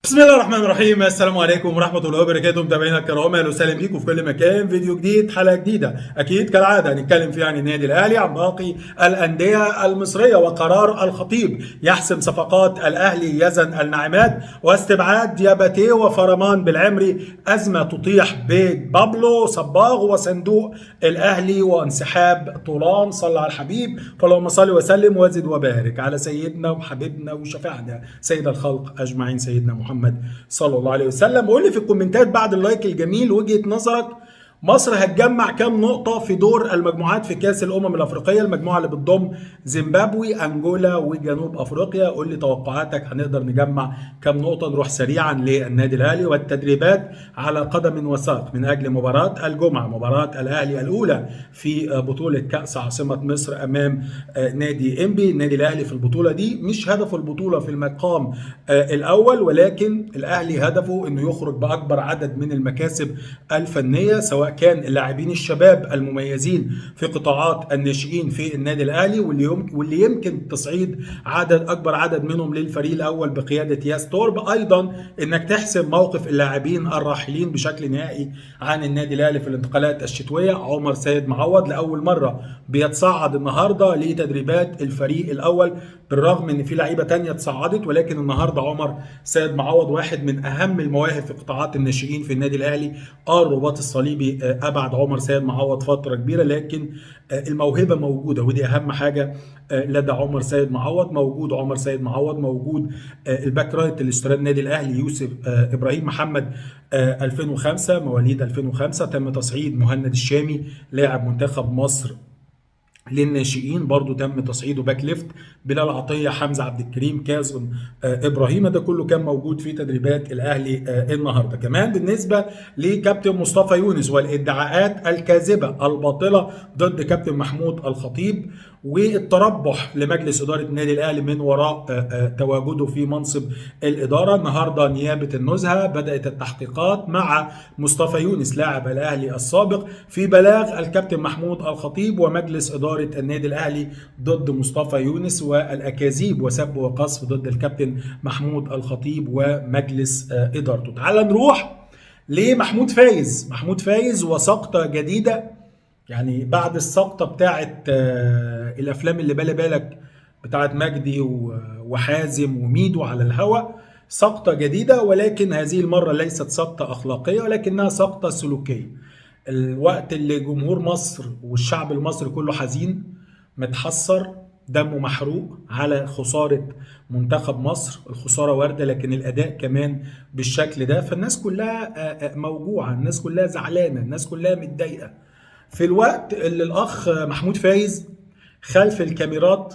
بسم الله الرحمن الرحيم. السلام عليكم ورحمة الله وبركاته. متابعينا الكرام، اهلا وسهلا بيكم في كل مكان. فيديو جديد، حلقة جديدة اكيد كالعادة هنتكلم فيها عن النادي الاهلي، عن باقي الأندية المصرية، وقرار الخطيب يحسم صفقات الاهلي يزن الناعمات، واستبعاد دياباتي وفرمان بالعمري، أزمة تطيح بيت بابلو صباغ وصندوق الاهلي، وانسحاب طولان. صلى على الحبيب، فاللهم صل وسلم وزد وبارك على سيدنا وحبيبنا وشفيعنا سيد الخلق اجمعين سيدنا محمد صلى الله عليه وسلم. قول لي في الكومنتات بعد اللايك الجميل وجهة نظرك، مصر هتجمع كام نقطة في دور المجموعات في كأس الأمم الأفريقية، المجموعة اللي بتضم زيمبابوي، أنجولا وجنوب أفريقيا؟ قول لي توقعاتك، هنقدر نجمع كام نقطة؟ نروح سريعا للنادي الأهلي والتدريبات على قدم وساق من أجل مباراة الجمعة، مباراة الأهلي الأولى في بطولة كأس عاصمة مصر أمام نادي إنبي. النادي الأهلي في البطولة دي مش هدفه البطولة في المقام الأول، ولكن الأهلي هدفه إنه يخرج بأكبر عدد من المكاسب الفنية، سواء كان اللاعبين الشباب المميزين في قطاعات الناشئين في النادي الاهلي، واللي يمكن تصعيد اكبر عدد منهم للفريق الاول بقياده ياس تورب، ايضا انك تحسم موقف اللاعبين الراحلين بشكل نهائي عن النادي الاهلي في الانتقالات الشتويه. عمر سيد معوض لاول مره بيتصعد النهارده لتدريبات الفريق الاول، بالرغم ان في لعيبه تانية تصعدت، ولكن النهارده عمر سيد معوض واحد من اهم المواهب في قطاعات الناشئين في النادي الاهلي. الرباط الصليبي ابعد عمر سيد معوض فتره كبيره، لكن الموهبه موجوده، ودي اهم حاجه لدى عمر سيد معوض. موجود عمر سيد معوض، موجود الباك رايت اللي اشتراه النادي الاهلي يوسف ابراهيم محمد 2005 مواليد 2005. تم تصعيد مهند الشامي لاعب منتخب مصر للناشئين، برضو تم تصعيده باك ليفت. بلال عطيه، حمزه عبد الكريم، كاظم ابراهيم، ده كله كان موجود في تدريبات الاهلي النهارده. كمان بالنسبه لكابتن مصطفى يونس والادعاءات الكاذبه الباطله ضد كابتن محمود الخطيب، والتربح لمجلس اداره النادي الاهلي من وراء تواجده في منصب الاداره. النهارده نيابه النزهه بدات التحقيقات مع مصطفى يونس لاعب الاهلي السابق في بلاغ الكابتن محمود الخطيب ومجلس اداره النادي الاهلي ضد مصطفى يونس، والاكاذيب وسب وقذف ضد الكابتن محمود الخطيب ومجلس ادارته. تعال نروح لمحمود فايز. محمود فايز وسقطه جديده، يعني بعد السقطه بتاعت الافلام اللي بالك بتاعت مجدي وحازم وميدو على الهوا، سقطه جديده، ولكن هذه المره ليست سقطه اخلاقيه ولكنها سقطه سلوكيه. الوقت اللي جمهور مصر والشعب المصري كله حزين، متحسر، دمه محروق على خسارة منتخب مصر. الخسارة واردة، لكن الأداء كمان بالشكل ده، فالناس كلها موجوعة، الناس كلها زعلانة، الناس كلها متضايقة. في الوقت اللي الأخ محمود فايز خلف الكاميرات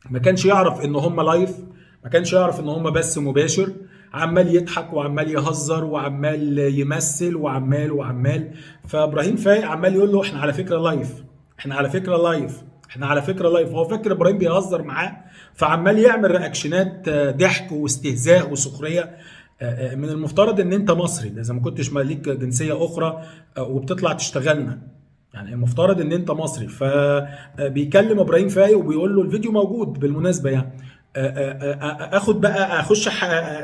ما كانش يعرف ان هم لايف، ما كانش يعرف ان هم بث مباشر، عمال يضحك وعمال يهزر وعمال يمثل وعمال. فابراهيم فايق عمال يقول له احنا على فكره لايف، احنا على فكره لايف، احنا على فكره لايف. هو فاكر ابراهيم بيهزر معاه، فعمال يعمل رياكشنات ضحك واستهزاء وسخريه. من المفترض ان انت مصري، اذا ما كنتش مالك جنسيه اخرى وبتطلع تشتغلنا، يعني المفترض ان انت مصري. فبيكلم ابراهيم فايق وبيقول له الفيديو موجود بالمناسبه، يعني اخد بقى اخش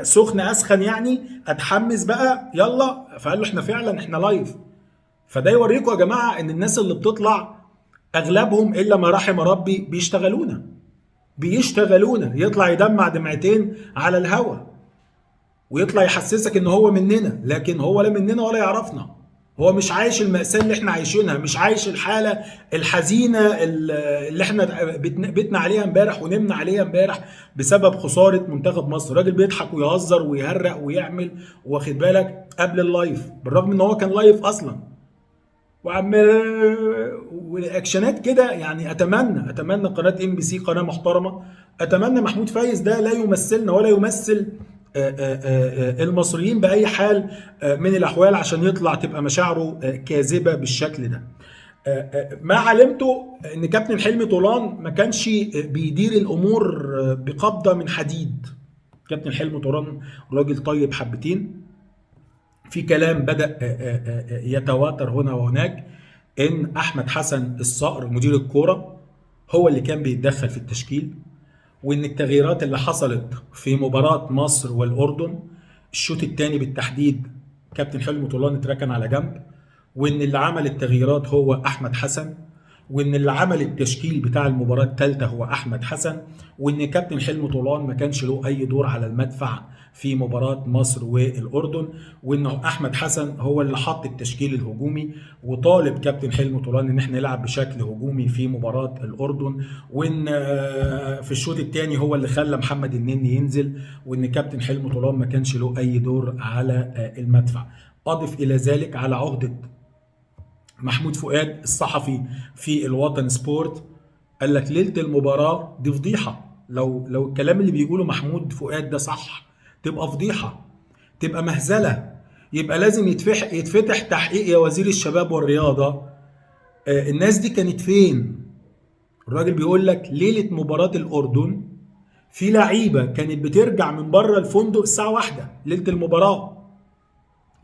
سخن اسخن، يعني اتحمس بقى يلا. فقال له احنا فعلا احنا لايف. فده يوريكم يا جماعه ان الناس اللي بتطلع اغلبهم الا ما رحم ربي بيشتغلونا، يطلع يدمع دمعتين على الهوا ويطلع يحسسك ان هو مننا، لكن هو لا مننا ولا يعرفنا. هو مش عايش المأساة اللي احنا عايشينها، مش عايش الحالة الحزينة اللي احنا بيتنا عليها امبارح ونمنا عليها امبارح بسبب خسارة منتخب مصر. راجل بيضحك ويهزر ويهرق ويعمل، واخد بالك، قبل اللايف، بالرغم ان هو كان لايف اصلا، وعمال واكشنات كده. يعني اتمنى قناه ام بي سي، قناه محترمه، اتمنى محمود فايز ده لا يمثلنا ولا يمثل المصريين باي حال من الاحوال، عشان يطلع تبقى مشاعره كاذبه بالشكل ده. ما علمته ان كابتن حلمي طولان ما كانش بيدير الامور بقبضه من حديد. كابتن حلمي طولان راجل طيب حبتين. في كلام بدأ يتواتر هنا وهناك ان احمد حسن الصقر مدير الكوره هو اللي كان بيتدخل في التشكيل، وان التغييرات اللي حصلت في مباراة مصر والأردن الشوط الثاني بالتحديد كابتن حلمي طولان اتركن على جنب، وان اللي عمل التغييرات هو احمد حسن، وان اللي عمل التشكيل بتاع المباراة الثالثة هو احمد حسن، وان كابتن حلمي طولان ما كانش له اي دور على المدفع في مباراة مصر والأردن، وانه احمد حسن هو اللي حط التشكيل الهجومي وطالب كابتن حلمي طولان ان احنا نلعب بشكل هجومي في مباراة الأردن، وان في الشوط الثاني هو اللي خلى محمد النني ينزل، وان كابتن حلمي طولان ما كانش له اي دور على المدفع. اضف الى ذلك على عهدة محمود فؤاد الصحفي في الوطن سبورت، قال لك ليله المباراه دي فضيحه، لو الكلام اللي بيقوله محمود فؤاد ده صح تبقى فضيحه، تبقى مهزله، يبقى لازم يتفتح تحقيق يا وزير الشباب والرياضه. الناس دي كانت فين؟ الراجل بيقول لك ليله مباراه الاردن في لعيبه كانت بترجع من بره الفندق الساعه 1 ليله المباراه،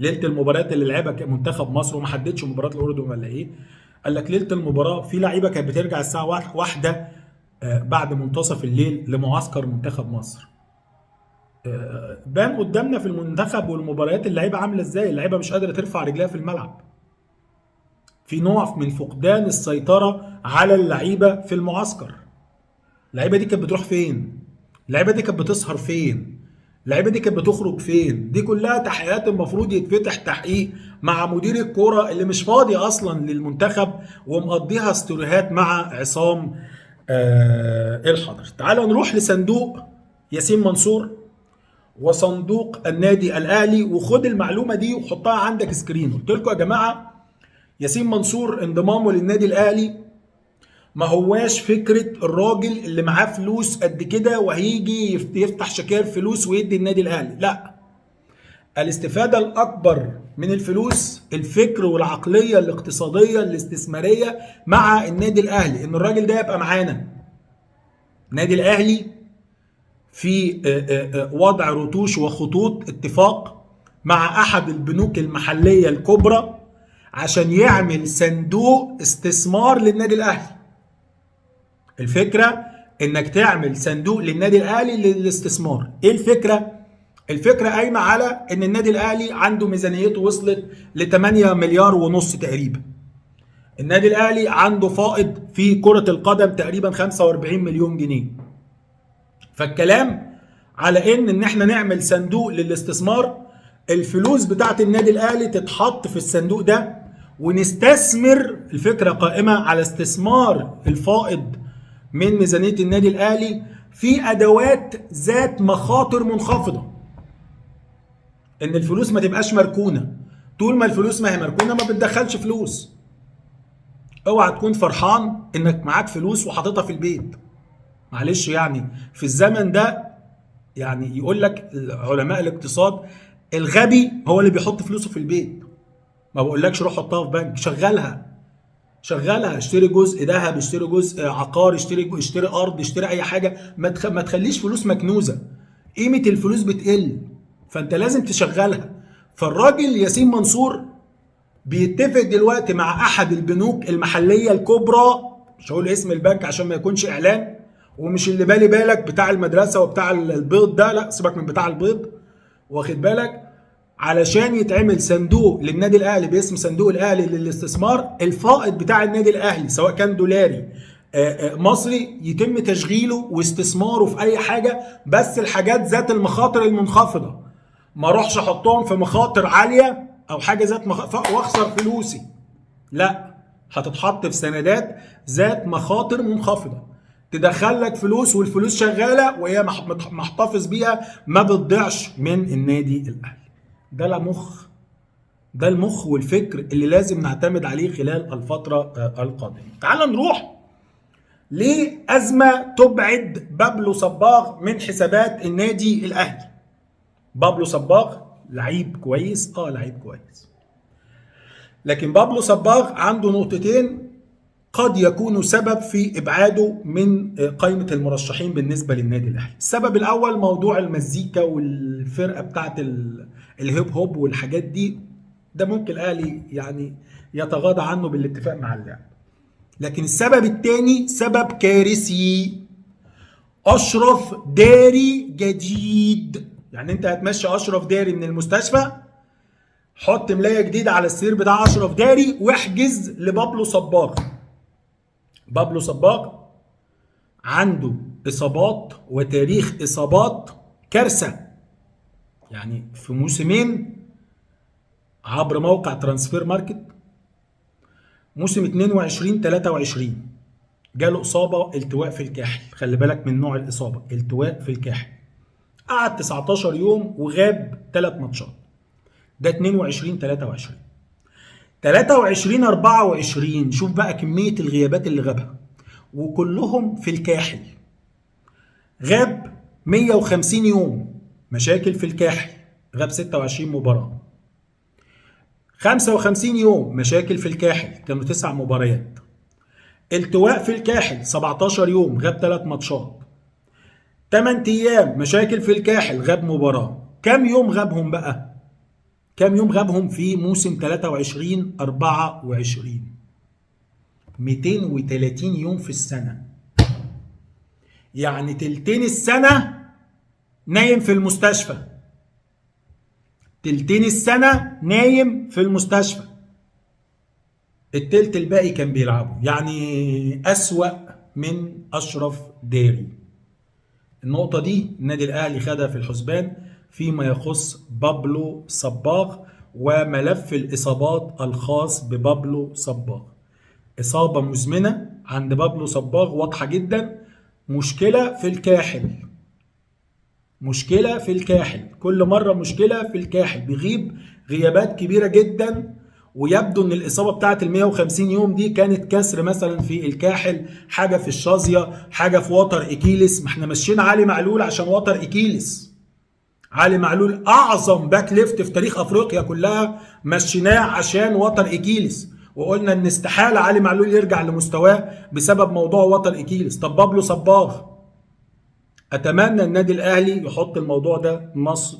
ليله المباريات اللي لعبها منتخب مصر، وما حددش مباراه الاردن ولا ايه. قال لك ليله المباراه في لعيبه كانت بترجع الساعه 1 بعد منتصف الليل لمعسكر منتخب مصر. بان قدامنا في المنتخب والمباريات اللعيبه عامله ازاي، اللعيبه مش قادره ترفع رجلها في الملعب، في نوع من فقدان السيطره على اللعيبه في المعسكر. اللعيبه دي كانت بتروح فين؟ اللعيبه دي كانت بتسهر فين؟ اللعيبه دي كانت بتخرج فين؟ دي كلها تحقيقات المفروض يتفتح تحقيق مع مدير الكوره اللي مش فاضي اصلا للمنتخب ومقضيها استوريهات مع عصام الحضر. تعالوا نروح لصندوق ياسين منصور وصندوق النادي الاهلي، وخد المعلومه دي وحطها عندك سكرين. قلت لكم يا جماعه ياسين منصور انضمامه للنادي الاهلي ما هواش فكرة الراجل اللي معاه فلوس قد كده وهيجي يفتح شكاير فلوس ويدي النادي الاهلي، لا. الاستفادة الاكبر من الفلوس الفكر والعقلية الاقتصادية الاستثمارية مع النادي الاهلي، ان الراجل ده يبقى معانا. النادي الاهلي في وضع رتوش وخطوط اتفاق مع احد البنوك المحلية الكبرى عشان يعمل صندوق استثمار للنادي الاهلي. الفكرة انك تعمل صندوق للنادي الاهلي للاستثمار. ايه الفكرة؟ الفكرة قايمة على ان النادي الاهلي عنده ميزانيته وصلت ل 8 مليار ونص تقريبا. النادي الاهلي عنده فائض في كرة القدم تقريبا 45 مليون جنيه. فالكلام على ان احنا نعمل صندوق للاستثمار، الفلوس بتاعت النادي الاهلي تتحط في الصندوق ده ونستثمر. الفكرة قائمة على استثمار الفائض من ميزانية النادي الأهلي في أدوات ذات مخاطر منخفضة. إن الفلوس ما تبقاش مركونة. طول ما الفلوس ما هي مركونة ما بتدخلش فلوس. اوعى تكون فرحان إنك معاك فلوس وحاططها في البيت. معلش يعني في الزمن ده يعني يقول لك علماء الاقتصاد الغبي هو اللي بيحط فلوسه في البيت. ما بقولكش روح حطها في بنك، شغلها، اشتري جزء ذهب، اشتري جزء عقار، اشتري ارض، اشتري اي حاجه، ما تخليش فلوس مكنوزه. قيمه الفلوس بتقل، فانت لازم تشغلها. فالراجل ياسين منصور بيتفق دلوقتي مع احد البنوك المحليه الكبرى، مش هقول اسم البنك عشان ما يكونش اعلان، ومش اللي بالك بتاع المدرسه وبتاع البيض ده، لا سيبك من بتاع البيض، واخد بالك، علشان يتعمل صندوق للنادي الاهلي باسم صندوق الاهلي للاستثمار. الفائض بتاع النادي الاهلي سواء كان دولاري مصري يتم تشغيله واستثماره في اي حاجه، بس الحاجات ذات المخاطر المنخفضه. ما اروحش احطهم في مخاطر عاليه او حاجه ذات واخسر فلوسي، لا، هتتحط في سندات ذات مخاطر منخفضه تدخل لك فلوس، والفلوس شغاله وهي محتفظ بيها ما بتضيعش من النادي الاهلي. ده المخ والفكر اللي لازم نعتمد عليه خلال الفترة القادمة. تعال نروح لأزمة تبعد بابلو صباغ من حسابات النادي الأهلي. بابلو صباغ لعيب كويس، لعيب كويس، لكن بابلو صباغ عنده نقطتين قد يكونوا سبب في إبعاده من قائمة المرشحين بالنسبة للنادي الأهلي. السبب الأول موضوع المزيكا والفرقة بتاعت الهيب هوب والحاجات دي، ده ممكن الاهلي يعني يتغاضى عنه بالاتفاق مع اللاعب. لكن السبب الثاني سبب كارثي، اشرف داري جديد. يعني انت هتمشي اشرف داري من المستشفى، حط ملايه جديده على السرير بتاع اشرف داري واحجز لبابلو صباغ. بابلو صباغ عنده اصابات وتاريخ اصابات كارثه. يعني في موسمين عبر موقع ترانسفير ماركت، موسم 22 23 جاله اصابه التواء في الكاحل. خلي بالك من نوع الاصابه، التواء في الكاحل. قعد 19 يوم وغاب 3 ماتشات. ده 22 23. 23 24 شوف بقى كميه الغيابات اللي غابها، وكلهم في الكاحل. غاب 150 يوم، مشاكل في الكاحل، غاب 26 مباراه. 55 يوم مشاكل في الكاحل، كانوا 9 مباريات. التواء في الكاحل 17 يوم، غاب 3 ماتشات. 8 ايام مشاكل في الكاحل، غاب مباراه. كم يوم غابهم بقى؟ كم يوم غابهم في موسم 23 24؟ 230 يوم في السنه. يعني تلتين السنه نايم في المستشفى. تلتين السنه نايم في المستشفى. التلت الباقي كان بيلعبوا. يعني أسوأ من أشرف داري. النقطة دي النادي الأهلي خدها في الحسبان فيما يخص بابلو صباغ وملف الإصابات الخاص ببابلو صباغ. إصابة مزمنة عند بابلو صباغ واضحة جدا. مشكلة في الكاحل. مشكلة في الكاحل، كل مرة مشكلة في الكاحل، بيغيب غيابات كبيرة جدا. ويبدو ان الاصابه بتاعت ال 150 يوم دي كانت كسر مثلا في الكاحل، حاجه في الشظيه، حاجه في وتر اكيلس. ما احنا مشينا علي معلول عشان وتر اكيلس. علي معلول اعظم باك ليفت في تاريخ افريقيا كلها، مشيناه عشان وتر اكيلس، وقلنا ان استحاله علي معلول يرجع لمستواه بسبب موضوع وتر اكيلس. طب بابلو صباغ، اتمنى النادي الاهلي يحط الموضوع ده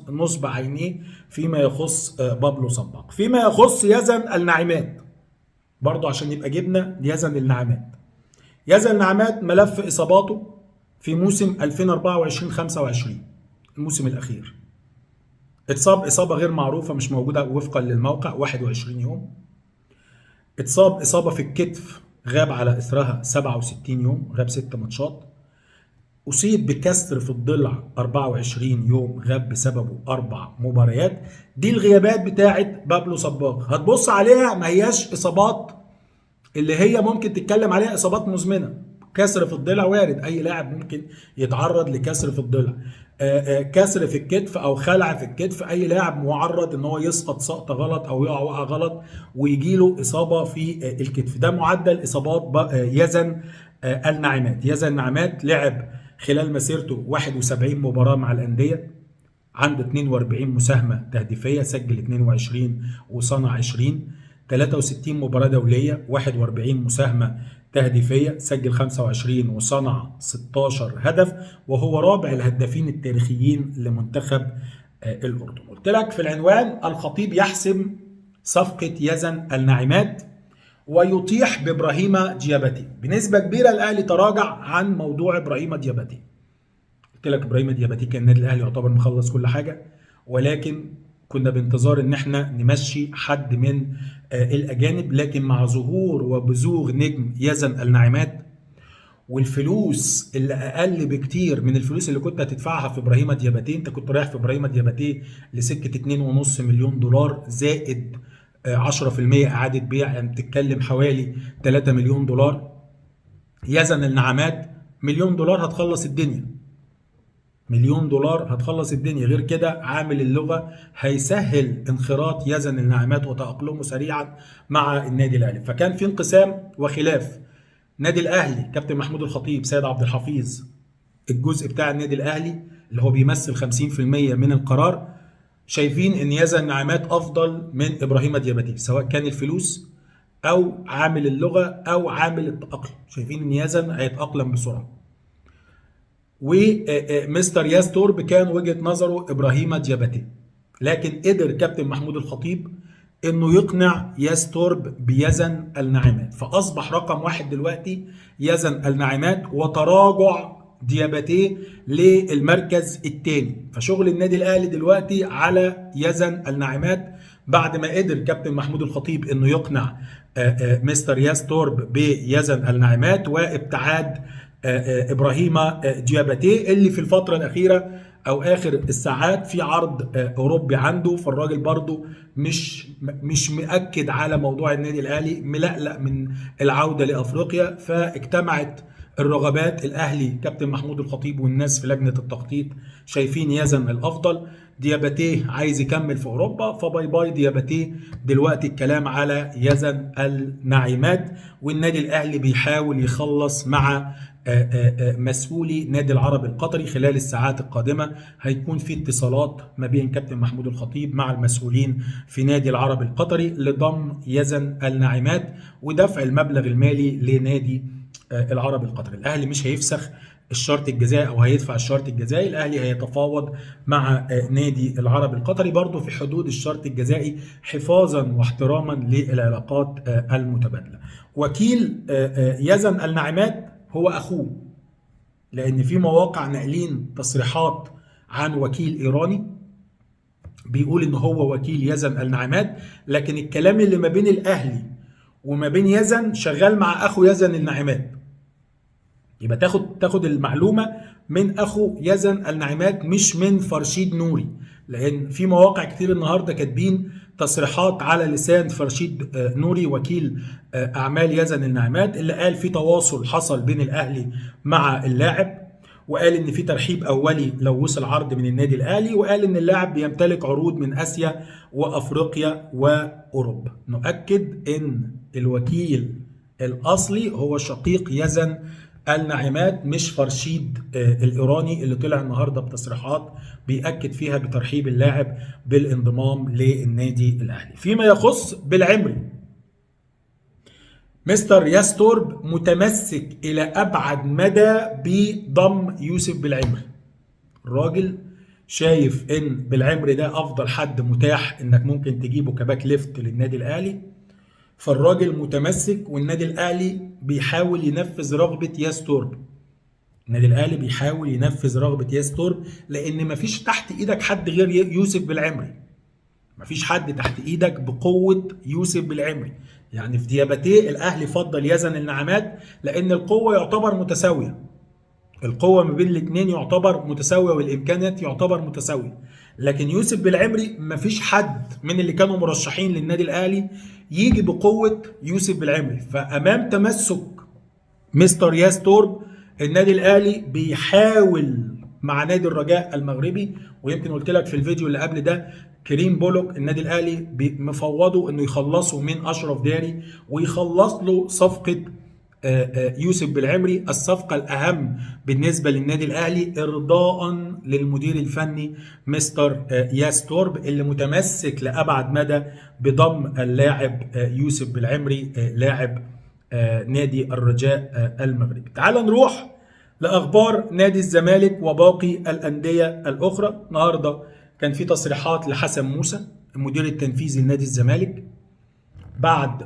نصب عينيه فيما يخص بابلو صباغ. فيما يخص يزن النعمات برضو، عشان يبقى جبنا يزن النعمات. يزن النعمات ملف اصاباته في موسم 2024 25 الموسم الاخير. اتصاب اصابه غير معروفه مش موجوده وفقا للموقع 21 يوم. اتصاب اصابه في الكتف غاب على اثرها 67 يوم، غاب 6 ماتشات. أصيب بكسر في الضلع 24 يوم، غاب بسببه 4 مباريات. دي الغيابات بتاعت بابلو صباغ. هتبص عليها ما هياش إصابات اللي هي ممكن تتكلم عليها إصابات مزمنة. كسر في الضلع وارد، أي لاعب ممكن يتعرض لكسر في الضلع. كسر في الكتف أو خلع في الكتف، أي لاعب معرض إن هو يسقط سقطة غلط أو يقع وقعة غلط ويجيله إصابة في الكتف. ده معدل إصابات يزن النعمات. يزن النعمات لعب خلال مسيرته 71 مباراة مع الأندية، عنده 42 مساهمة تهديفية، سجل 22 وصنع 20. 63 مباراة دولية، 41 مساهمة تهديفية، سجل 25 وصنع 16 هدف، وهو رابع الهدافين التاريخيين لمنتخب الأردن. قلت لك في العنوان: الخطيب يحسم صفقة يزن النعمات ويطيح بإبراهيم دياباتي. بنسبة كبيرة الأهلي تراجع عن موضوع إبراهيم دياباتي. قلت لك إبراهيم دياباتي كان النادي الأهلي يعتبر مخلص كل حاجة، ولكن كنا بانتظار إن احنا نمشي حد من الأجانب. لكن مع ظهور وبزوغ نجم يزن النعمات والفلوس اللي أقل بكتير من الفلوس اللي كنت هتدفعها في إبراهيم دياباتي، أنت كنت رايح في إبراهيم دياباتي لسكة 2.5 مليون دولار زائد 10% إعادة بيع، يعني بتتكلم حوالي 3 مليون دولار. يزن النعمات مليون دولار هتخلص الدنيا. مليون دولار هتخلص الدنيا. غير كده عامل اللغة هيسهل انخراط يزن النعمات وتأقلمه سريعا مع النادي الأهلي. فكان في انقسام وخلاف. نادي الأهلي كابتن محمود الخطيب، سيد عبد الحفيظ، الجزء بتاع النادي الأهلي اللي هو بيمثل 50% من القرار، شايفين ان يزن النعمات افضل من ابراهيم دياباتي، سواء كان الفلوس او عامل اللغه او عامل التاقلم. شايفين ان يزن هيتاقلم بسرعه. ومستر ياستورب كان وجهه نظره ابراهيم دياباتي، لكن قدر كابتن محمود الخطيب انه يقنع ياستورب بيزن النعمات، فاصبح رقم 1 دلوقتي يزن النعمات، وتراجع دياباتيه للمركز الثاني. فشغل النادي الاهلي دلوقتي على يزن الناعمات بعد ما قدر كابتن محمود الخطيب انه يقنع مستر ياستورب بيزن الناعمات وابتعاد ابراهيم دياباتيه اللي في الفتره الاخيره او اخر الساعات في عرض اوروبي عنده. فالراجل برضو مش مأكد على موضوع النادي الاهلي، ملقلق من العوده لافريقيا. فاجتمعت الرغبات، الاهلي كابتن محمود الخطيب والناس في لجنه التخطيط شايفين يزن الافضل، دياباتيه عايز يكمل في اوروبا، فباي باي دياباتيه. دلوقتي الكلام على يزن الناعمات، والنادي الاهلي بيحاول يخلص مع مسؤولي نادي العرب القطري. خلال الساعات القادمه هيكون في اتصالات ما بين كابتن محمود الخطيب مع المسؤولين في نادي العرب القطري لضم يزن الناعمات ودفع المبلغ المالي لنادي العرب القطري. الاهلي مش هيفسخ الشرط الجزائي او هيدفع الشرط الجزائي، الاهلي هيتفاوض مع نادي العرب القطري برضه في حدود الشرط الجزائي حفاظا واحتراما للعلاقات المتبادله. وكيل يزن الناعمات هو اخوه، لان في مواقع ناقلين تصريحات عن وكيل ايراني بيقول ان هو وكيل يزن الناعمات، لكن الكلام اللي ما بين الاهلي وما بين يزن شغال مع اخو يزن الناعمات. يبقى تاخد المعلومه من اخو يزن الناعمات مش من فرشيد نوري، لان في مواقع كتير النهارده كاتبين تصريحات على لسان فرشيد نوري وكيل اعمال يزن الناعمات اللي قال في تواصل حصل بين الاهلي مع اللاعب، وقال ان في ترحيب اولي لو وصل عرض من النادي الاهلي، وقال ان اللاعب بيمتلك عروض من اسيا وافريقيا واوروبا. نؤكد ان الوكيل الاصلي هو شقيق يزن الناعمات مش فرشيد الايراني اللي طلع النهارده بتصريحات بيأكد فيها بترحيب اللاعب بالانضمام للنادي الاهلي. فيما يخص بالعمري، مستر ياستورب متمسك الى ابعد مدى بضم يوسف بالعمري. الراجل شايف ان بالعمري ده افضل حد متاح انك ممكن تجيبه كباك ليفت للنادي الاهلي، فالراجل متمسك، والنادي الاهلي بيحاول ينفذ رغبه ياستورب. النادي الاهلي بيحاول ينفذ رغبه ياستورب لان مفيش تحت ايدك حد غير يوسف بالعمري. مفيش حد تحت ايدك بقوه يوسف بالعمري. يعني في دياباتيه الاهلي فضل يزن الناعمات لان القوه يعتبر متساويه، القوه ما بين الاثنين يعتبر متساويه والامكانيات يعتبر متساويه. لكن يوسف بالعمري مفيش حد من اللي كانوا مرشحين للنادي الاهلي يجي بقوه يوسف بالعمري. فامام تمسك مستر ياستورب النادي الاهلي بيحاول مع نادي الرجاء المغربي، ويمكن قلت لك في الفيديو اللي قبل ده كريم بولوك النادي الاهلي مفوضه انه يخلصه من اشرف داري ويخلص له صفقه يوسف بالعمري، الصفقة الأهم بالنسبة للنادي الأهلي إرضاء للمدير الفني مستر ياستورب اللي متمسك لأبعد مدى بضم اللاعب يوسف بالعمري لاعب نادي الرجاء المغربي. تعال نروح لأخبار نادي الزمالك وباقي الأندية الأخرى. النهاردة كان في تصريحات لحسن موسى المدير التنفيذي لنادي الزمالك بعد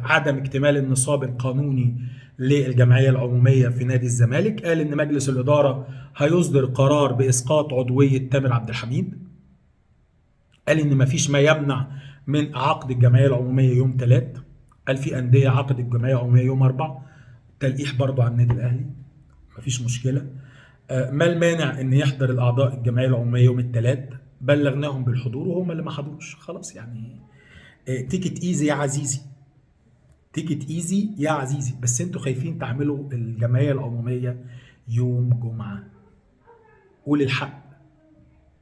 عدم اكتمال النصاب القانوني للجمعية العمومية في نادي الزمالك. قال ان مجلس الإدارة هيصدر قرار بإسقاط عضوية تامر عبد الحميد. قال ان مفيش ما يمنع من عقد الجمعية العمومية يوم 3. قال في أندية عقد الجمعية العمومية يوم 4. تلقيح برضو على النادي الأهلي مفيش مشكلة. ما المانع ان يحضر الأعضاء الجمعية العمومية يوم 3؟ بلغناهم بالحضور وهم اللي ما حضروش. خلاص يعني تيكت ايزي يا عزيزي، تيكت ايزي يا عزيزي. بس انتوا خايفين تعملوا الجمعيه العموميه يوم جمعه. قول الحق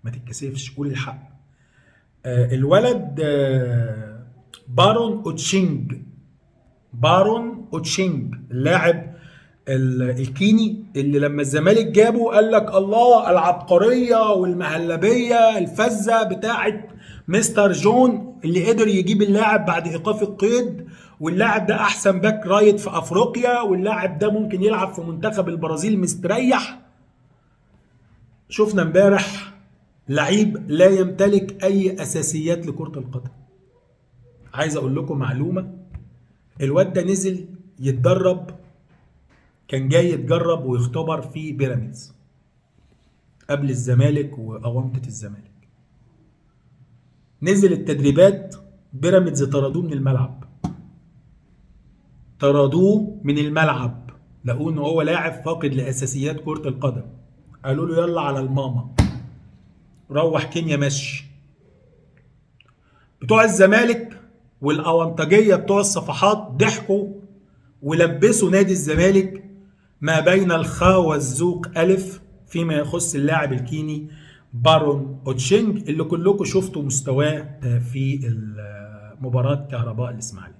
ما تتكسفش، قول الحق. الولد بارون اوتشينج اللاعب الكيني اللي لما الزمالك جابه قال لك الله العبقريه والمهلبيه الفزه بتاعه مستر جون اللي قدر يجيب اللاعب بعد ايقاف القيد، واللاعب ده احسن باك رايت في افريقيا، واللاعب ده ممكن يلعب في منتخب البرازيل مستريح. شفنا امبارح لعيب لا يمتلك اي اساسيات لكرة القدم. عايز اقول لكم معلومة، الواد ده نزل يتدرب كان جاي يتجرب ويختبر في بيراميدز قبل الزمالك وأونطة الزمالك. نزل التدريبات، بيراميدز طردوه من الملعب، طردوه من الملعب، لقوه ان هو لاعب فاقد لاساسيات كرة القدم. قالوا له يلا على الماما، روح كينيا مشي. بتوع الزمالك والاونطاجيه بتوع الصفحات ضحكوا ولبسوا نادي الزمالك ما بين الخاء والذوق الف فيما يخص اللاعب الكيني بارون اوتشينج اللي كلكم شفتوا مستواه في مباراة كهرباء الاسماعيلي.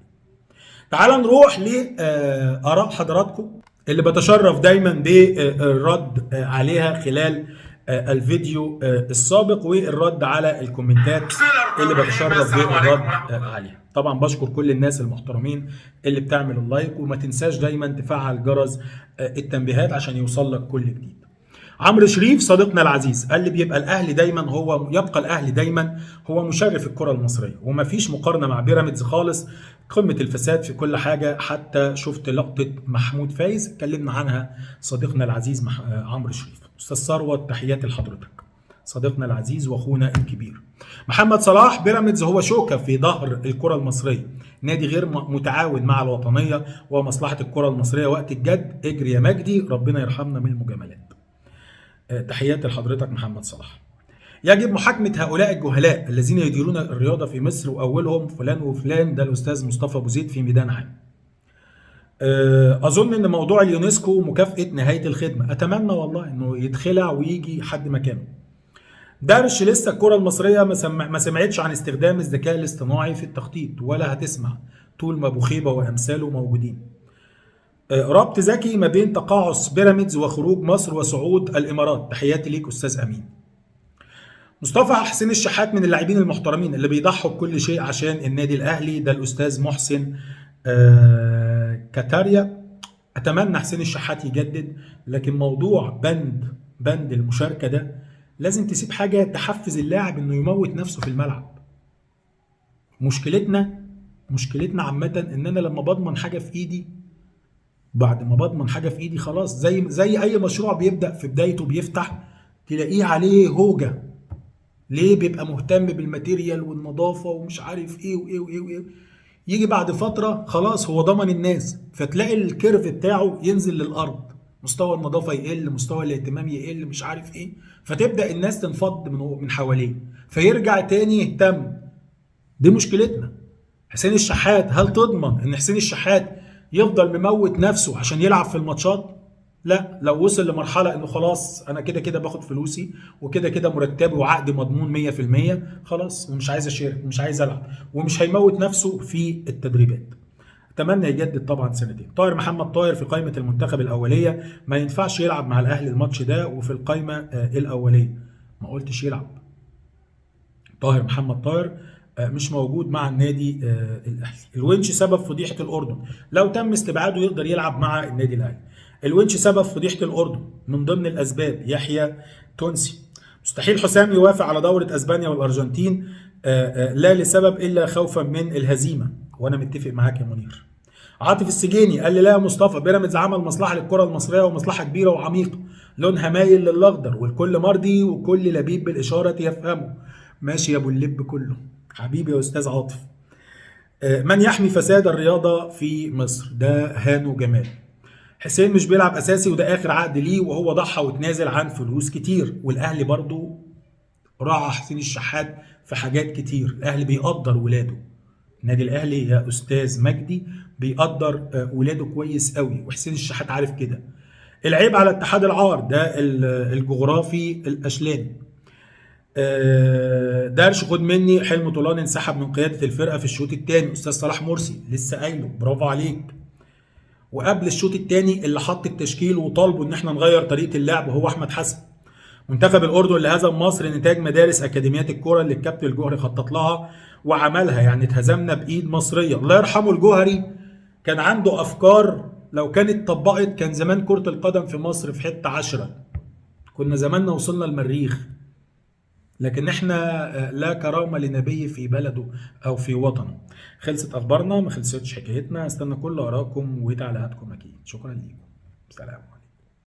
تعال نروح لآراء حضراتكم اللي بتشرف دايما بالرد عليها خلال الفيديو السابق والرد على الكومنتات اللي بتشرف بالرد عليها. طبعا بشكر كل الناس المحترمين اللي بتعمل اللايك، وما تنساش دايما تفعل جرس التنبيهات عشان يوصل لك كل جديد. عمرو شريف صديقنا العزيز قال لي يبقى الاهلي دايما هو مشرف الكره المصريه، ومفيش مقارنه مع بيراميدز خالص، قمه الفساد في كل حاجه. حتى شفت لقطه محمود فايز اتكلمنا عنها صديقنا العزيز عمرو شريف. استاذ ثروت تحياتي لحضرتك صديقنا العزيز واخونا الكبير. محمد صلاح بيراميدز هو شوكه في ظهر الكره المصريه، نادي غير متعاون مع الوطنيه ومصلحه الكره المصريه وقت الجد. اجري يا مجدي، ربنا يرحمنا من المجاملات. تحياتي لحضرتك محمد صلاح. يجب محاكمة هؤلاء الجهلاء الذين يديرون الرياضة في مصر، وأولهم فلان وفلان. ده الأستاذ مصطفى أبو زيد في ميدان عام. أظن إن موضوع اليونسكو مكافأة نهاية الخدمة، أتمنى والله إنه يتخلع ويجي حد مكانه. درش لسه الكرة المصرية ما سمعتش عن استخدام الذكاء الاصطناعي في التخطيط، ولا هتسمع طول ما أبو خيبة وأمثاله موجودين. ربط ذكي ما بين تقاعس بيراميدز وخروج مصر وصعود الامارات، تحياتي ليك استاذ امين. مصطفى حسين الشحات من اللاعبين المحترمين اللي بيضحوا بكل شيء عشان النادي الاهلي، ده الاستاذ محسن كاتاريا. اتمنى حسين الشحات يجدد، لكن موضوع بند المشاركه ده لازم تسيب حاجه تحفز اللاعب انه يموت نفسه في الملعب. مشكلتنا عامه ان انا لما بضمن حاجه في ايدي، بعد ما بضمن حاجه في ايدي خلاص، زي اي مشروع بيبدا في بدايته بيفتح تلاقيه عليه هوجه. ليه؟ بيبقى مهتم بالماتيريال والنظافه ومش عارف ايه وايه وايه وايه. يجي بعد فتره خلاص هو ضمن الناس، فتلاقي الكيرف بتاعه ينزل للارض، مستوى النظافه يقل، مستوى الاهتمام يقل، مش عارف ايه، فتبدا الناس تنفض من حواليه، فيرجع تاني يهتم. دي مشكلتنا. حسين الشحات، هل تضمن ان حسين الشحات يفضل مموت نفسه عشان يلعب في الماتشات؟ لا، لو وصل لمرحله انه خلاص انا كده كده باخد فلوسي وكده كده مرتبي وعقدي مضمون 100%، خلاص ومش عايز اشارك ومش عايز العب، ومش هيموت نفسه في التدريبات. اتمنى يجدد طبعا سنتين. طاهر محمد طاهر في قائمه المنتخب الاوليه، ما ينفعش يلعب مع الاهلي الماتش ده وفي القائمه الاوليه. ما قلتش يلعب. طاهر محمد طاهر مش موجود مع النادي الاهلي. الونش سبب فضيحه الاردن، لو تم استبعاده يقدر يلعب مع النادي الاهلي. الونش سبب فضيحه الاردن من ضمن الاسباب. يحيى تونسي. مستحيل حسام يوافق على دوره اسبانيا والارجنتين، لا لسبب الا خوفا من الهزيمه، وانا متفق معاك يا منير. عاطف السجيني قال لي لا يا مصطفى، بيراميدز عمل مصلحه للكره المصريه ومصلحه كبيره وعميقه، لونها مايل للاخضر والكل مرضي وكل لبيب بالاشاره يفهمه. ماشي يا ابو اللب كله حبيبي يا استاذ عاطف. من يحمي فساد الرياضه في مصر؟ ده هانو جمال. حسين مش بيلعب اساسي وده اخر عقد ليه، وهو ضحى وتنازل عن فلوس كتير، والاهلي برضو راعى حسين الشحات في حاجات كتير. الاهلي بيقدر ولاده، النادي الاهلي يا استاذ مجدي بيقدر ولاده كويس قوي، وحسين الشحات عارف كده. العيب على اتحاد العار، ده الجغرافي الاشلاني. دارش خد مني، حلم طولان انسحب من قياده الفرقه في الشوط الثاني. استاذ صلاح مرسي لسه قايله، برافو عليك. وقبل الشوط الثاني اللي حط التشكيل وطالبوا ان احنا نغير طريقه اللعب هو احمد حسن. منتخب الاردن اللي هزم مصر نتاج مدارس اكاديميات الكوره اللي الكابتن الجوهري خطط لها وعملها، يعني اتهزمنا بايد مصريه. الله يرحمه الجوهري، كان عنده افكار لو كانت طبقت كان زمان كره القدم في مصر في حته 10، كنا زماننا وصلنا المريخ. لكن احنا لا كرامه لنبي في بلده او في وطنه. خلصت اخبارنا، ما خلصتش حكايتنا. استنى كل ارائكم وتعليقاتكم اكيد. شكرا ليكم. سلام.